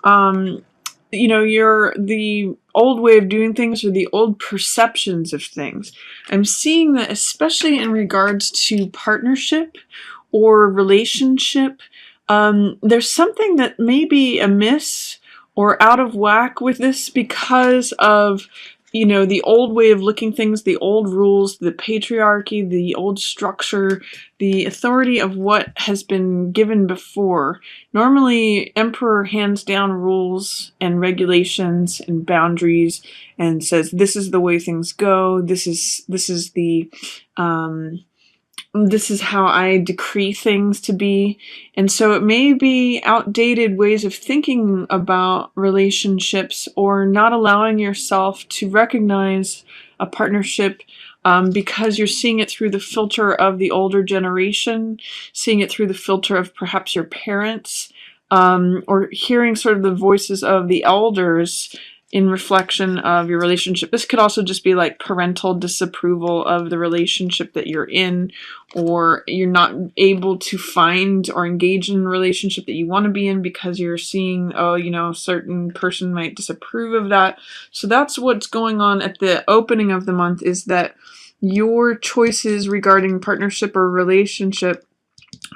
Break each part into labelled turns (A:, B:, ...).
A: You know, the old way of doing things or the old perceptions of things. I'm seeing that especially in regards to partnership or relationship, there's something that may be amiss or out of whack with this because of, you know, the old way of looking things, the old rules, the patriarchy, the old structure, the authority of what has been given before. Normally, emperor hands down rules and regulations and boundaries and says, this is the way things go. This is how I decree things to be. And so it may be outdated ways of thinking about relationships or not allowing yourself to recognize a partnership because you're seeing it through the filter of the older generation, seeing it through the filter of perhaps your parents, or hearing sort of the voices of the elders in reflection of your relationship. This could also just be like parental disapproval of the relationship that you're in, or you're not able to find or engage in a relationship that you want to be in because you're seeing, oh, you know, a certain person might disapprove of that. So that's what's going on at the opening of the month, is that your choices regarding partnership or relationship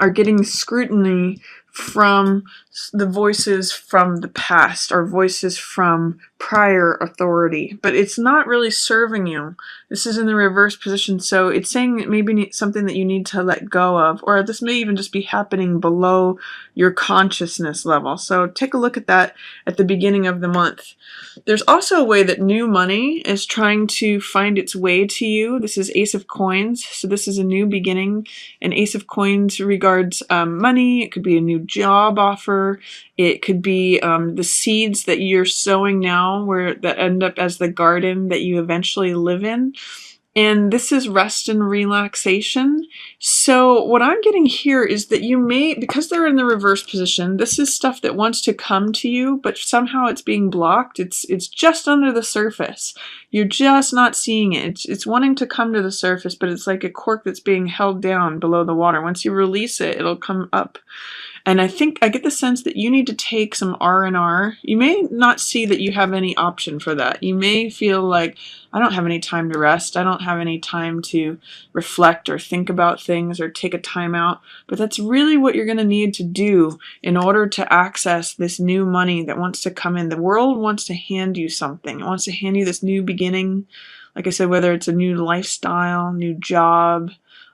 A: are getting scrutiny from the voices from the past or voices from prior authority, but it's not really serving you. This is in the reverse position, so it's saying it maybe something that you need to let go of, or this may even just be happening below your consciousness level. So take a look at that at the beginning of the month. There's also a way that new money is trying to find its way to you. This is Ace of Coins, so this is a new beginning. An Ace of Coins regards money. It could be a new job offer. It could be the seeds that you're sowing now that end up as the garden that you eventually live in. And this is rest and relaxation. So what I'm getting here is that you may, because they're in the reverse position, this is stuff that wants to come to you, but somehow it's being blocked. It's just under the surface. You're just not seeing it. It's wanting to come to the surface, but it's like a cork that's being held down below the water. Once you release it, it'll come up. And I think I get the sense that you need to take some R&R. You may not see that you have any option for that. You may feel like, I don't have any time to rest. I don't have any time to reflect or think about things or take a time out. But that's really what you're going to need to do in order to access this new money that wants to come in. The world wants to hand you something. It wants to hand you this new beginning. Like I said, whether it's a new lifestyle, new job,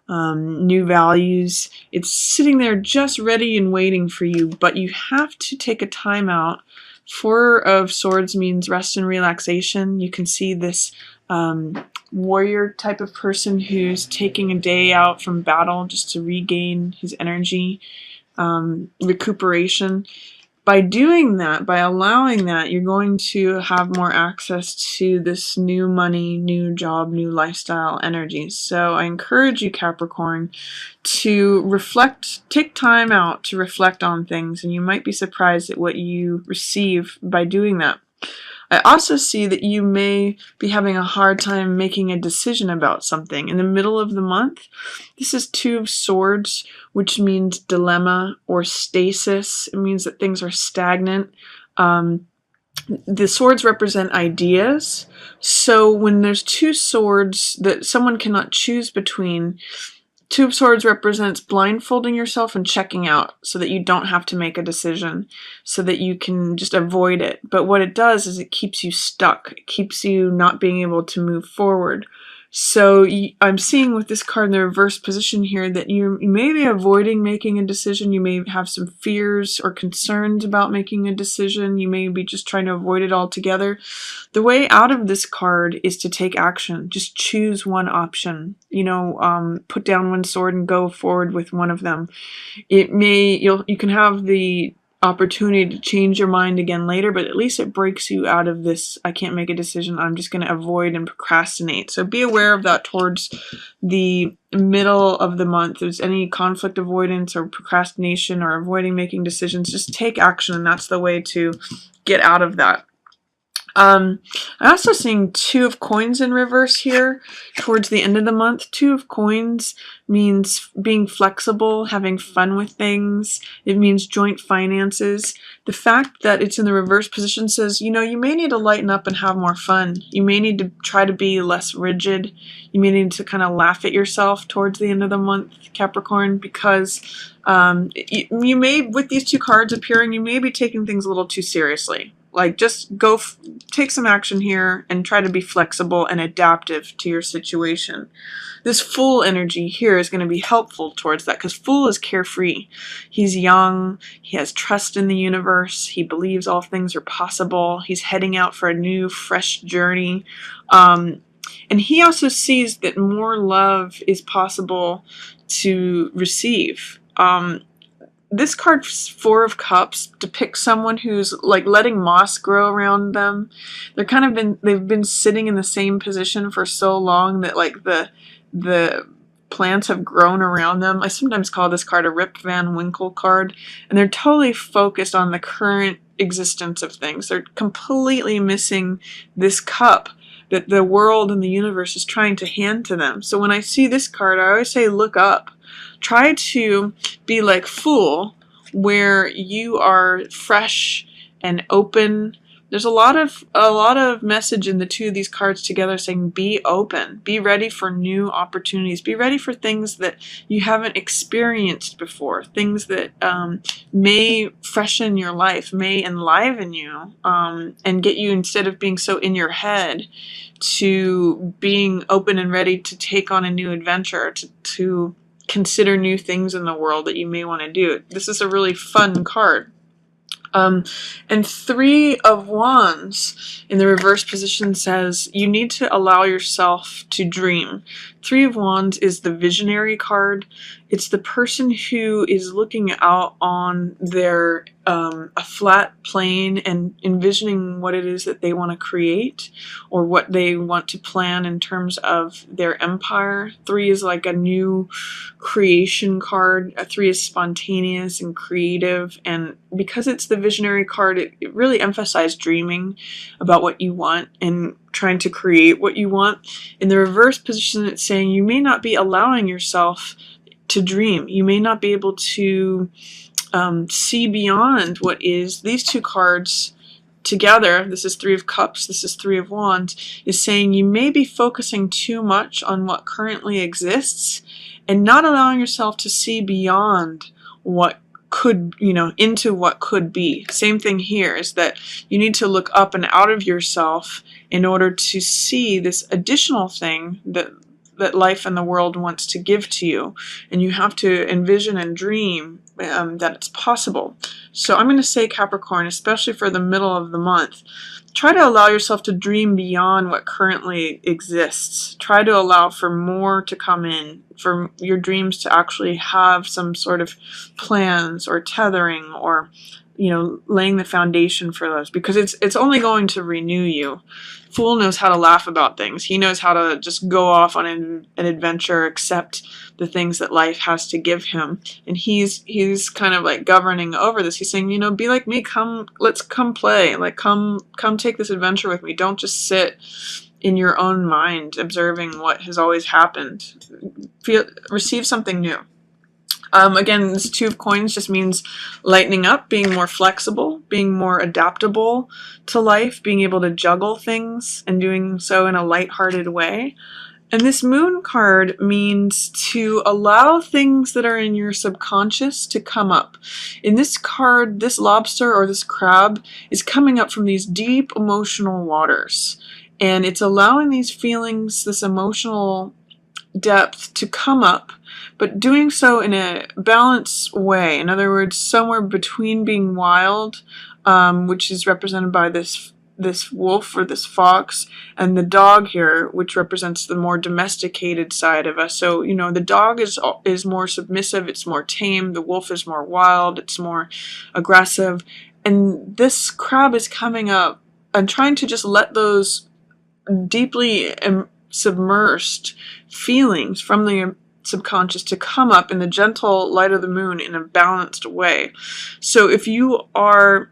A: new values, it's sitting there just ready and waiting for you, but you have to take a time out. Four of Swords means rest and relaxation. You can see this warrior type of person who's taking a day out from battle just to regain his energy, recuperation. By doing that, by allowing that, you're going to have more access to this new money, new job, new lifestyle energy. So I encourage you, Capricorn, to reflect, take time out to reflect on things, and you might be surprised at what you receive by doing that. I also see that you may be having a hard time making a decision about something. In the middle of the month, this is Two of Swords, which means dilemma or stasis. It means that things are stagnant. The swords represent ideas. So when there's two swords that someone cannot choose between, Two of Swords represents blindfolding yourself and checking out so that you don't have to make a decision, so that you can just avoid it. But what it does is it keeps you stuck. It keeps you not being able to move forward. So I'm seeing with this card in the reverse position here that you may be avoiding making a decision. You may have some fears or concerns about making a decision. You may be just trying to avoid it altogether. The way out of this card is to take action. Just choose one option. You know, put down one sword and go forward with one of them. You can have the opportunity to change your mind again later, but at least it breaks you out of this, I can't make a decision, I'm just going to avoid and procrastinate. So be aware of that towards the middle of the month. If there's any conflict avoidance or procrastination or avoiding making decisions, just take action, and that's the way to get out of that. I'm also seeing Two of Coins in reverse here towards the end of the month. Two of Coins means being flexible, having fun with things. It means joint finances. The fact that it's in the reverse position says, you know, you may need to lighten up and have more fun. You may need to try to be less rigid. You may need to kind of laugh at yourself towards the end of the month, Capricorn, because you may, with these two cards appearing, you may be taking things a little too seriously. Like, just go take some action here and try to be flexible and adaptive to your situation. This Fool energy here is going to be helpful towards that, because Fool is carefree. He's young, he has trust in the universe, he believes all things are possible, he's heading out for a new, fresh journey. And he also sees that more love is possible to receive. This card, Four of Cups, depicts someone who's like letting moss grow around them. They've been sitting in the same position for so long that like the plants have grown around them. I sometimes call this card a Rip Van Winkle card, and they're totally focused on the current existence of things. They're completely missing this cup that the world and the universe is trying to hand to them. So when I see this card, I always say look up. Try to be like Fool, where you are fresh and open. There's a lot of message in the two of these cards together saying be open, be ready for new opportunities, be ready for things that you haven't experienced before, things that may freshen your life, may enliven you, and get you, instead of being so in your head, to being open and ready to take on a new adventure, to consider new things in the world that you may want to do. This is a really fun card. And Three of Wands in the reverse position says you need to allow yourself to dream. Three of Wands is the visionary card. It's the person who is looking out on their a flat plane and envisioning what it is that they want to create or what they want to plan in terms of their empire. Three is like a new creation card. A three is spontaneous and creative, and because it's the visionary card, it really emphasizes dreaming about what you want and trying to create what you want. In the reverse position, it's saying you may not be allowing yourself to dream. You may not be able to see beyond what is. These two cards together, this is Three of Cups, this is Three of Wands, is saying you may be focusing too much on what currently exists and not allowing yourself to see beyond what could, into what could be. Same thing here, is that you need to look up and out of yourself in order to see this additional thing that life and the world wants to give to you. And you have to envision and dream that it's possible. So I'm going to say, Capricorn, especially for the middle of the month, try to allow yourself to dream beyond what currently exists. Try to allow for more to come in, for your dreams to actually have some sort of plans or tethering or laying the foundation for those, because it's only going to renew you. Fool knows how to laugh about things. He knows how to just go off on an adventure, accept the things that life has to give him. And he's kind of like governing over this. He's saying, be like me, let's come play. Like come take this adventure with me. Don't just sit in your own mind observing what has always happened. Receive something new. Again, this Two of Coins just means lightening up, being more flexible, being more adaptable to life, being able to juggle things and doing so in a lighthearted way. And this Moon card means to allow things that are in your subconscious to come up. In this card, this lobster or this crab is coming up from these deep emotional waters. And it's allowing these feelings, this emotional depth to come up, but doing so in a balanced way. In other words, somewhere between being wild, which is represented by this wolf or this fox, and the dog here, which represents the more domesticated side of us. So, the dog is more submissive, it's more tame, the wolf is more wild, it's more aggressive. And this crab is coming up and trying to just let those deeply submersed feelings from the subconscious to come up in the gentle light of the moon in a balanced way. So if you are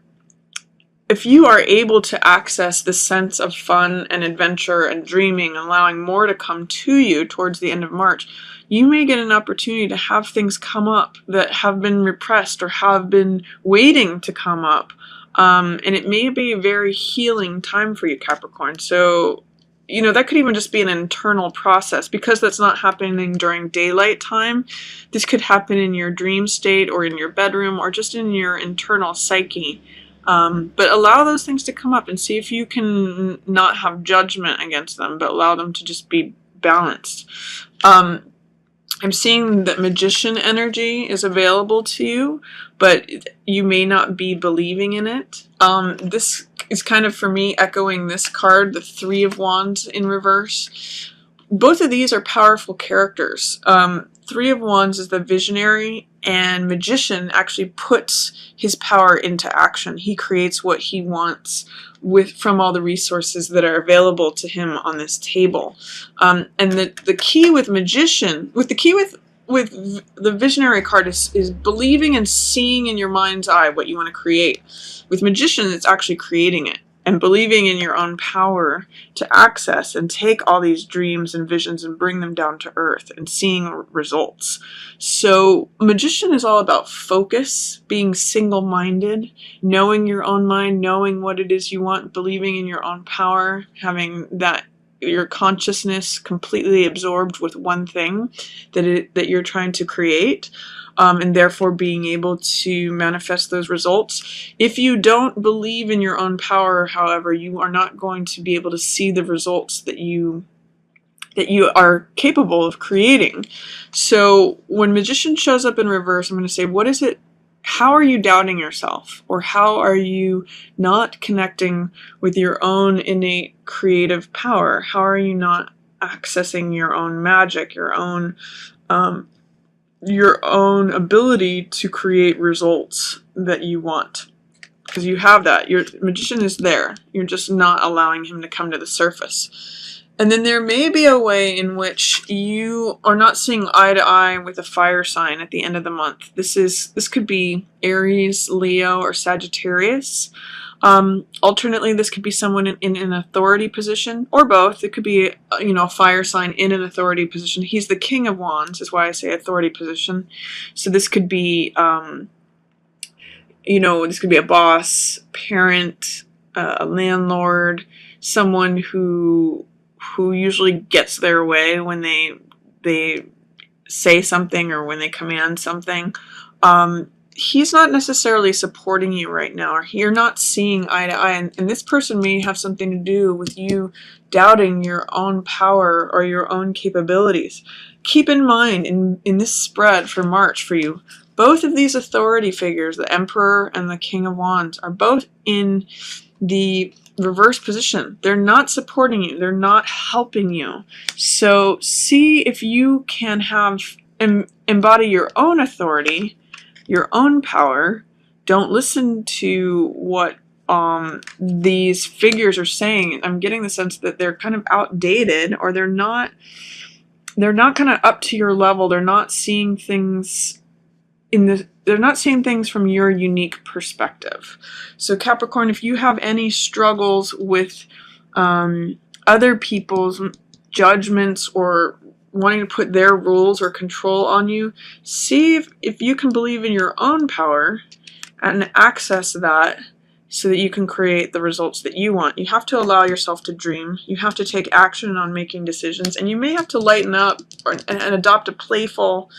A: if you are able to access the sense of fun and adventure and dreaming, allowing more to come to you towards the end of March, you may get an opportunity to have things come up that have been repressed or have been waiting to come up. And it may be a very healing time for you, Capricorn. So, that could even just be an internal process. Because that's not happening during daylight time, this could happen in your dream state or in your bedroom or just in your internal psyche. But allow those things to come up and see if you can not have judgment against them, but allow them to just be balanced. I'm seeing that magician energy is available to you, but you may not be believing in it. This is kind of, for me, echoing this card, the Three of Wands in reverse. Both of these are powerful characters. Three of Wands is the visionary, and magician actually puts his power into action. He creates what he wants from all the resources that are available to him on this table. And the key with magician, with the visionary card is believing and seeing in your mind's eye what you want to create. With magician, it's actually creating it and believing in your own power to access and take all these dreams and visions and bring them down to earth and seeing results. So magician is all about focus, being single-minded, knowing your own mind, knowing what it is you want, believing in your own power, having your consciousness completely absorbed with one thing that you're trying to create. And therefore being able to manifest those results. If you don't believe in your own power, however, you are not going to be able to see the results that you are capable of creating. So when magician shows up in reverse, I'm going to say, what is it? How are you doubting yourself? Or how are you not connecting with your own innate creative power? How are you not accessing your own magic, your own ability to create results that you want? Because you have that. Your magician is there. You're just not allowing him to come to the surface. And then there may be a way in which you are not seeing eye to eye with a fire sign at the end of the month. This could be Aries, Leo, or Sagittarius. Alternately, this could be someone in an authority position, or both. It could be, a fire sign in an authority position. He's the King of Wands, is why I say authority position. So this could be, this could be a boss, parent, a landlord, someone who usually gets their way when they say something or when they command something. He's not necessarily supporting you right now, or you're not seeing eye to eye, and this person may have something to do with you doubting your own power or your own capabilities. Keep in mind, in this spread for March for you, both of these authority figures, the Emperor and the King of Wands, are both in the reverse position. They're not supporting you. They're not helping you. So see if you can embody your own authority, your own power. Don't listen to what these figures are saying. I'm getting the sense that they're kind of outdated, or they're not kind of up to your level. They're not seeing things they're not seeing things from your unique perspective. So Capricorn, if you have any struggles with other people's judgments or wanting to put their rules or control on you, see if you can believe in your own power and access that so that you can create the results that you want. You have to allow yourself to dream. You have to take action on making decisions, and you may have to lighten up and adopt a playful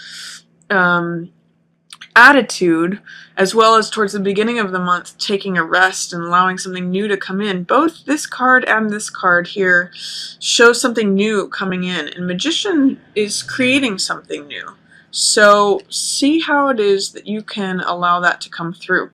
A: attitude, as well as towards the beginning of the month taking a rest and allowing something new to come in. Both this card and this card here show something new coming in, and magician is creating something new. So see how it is that you can allow that to come through.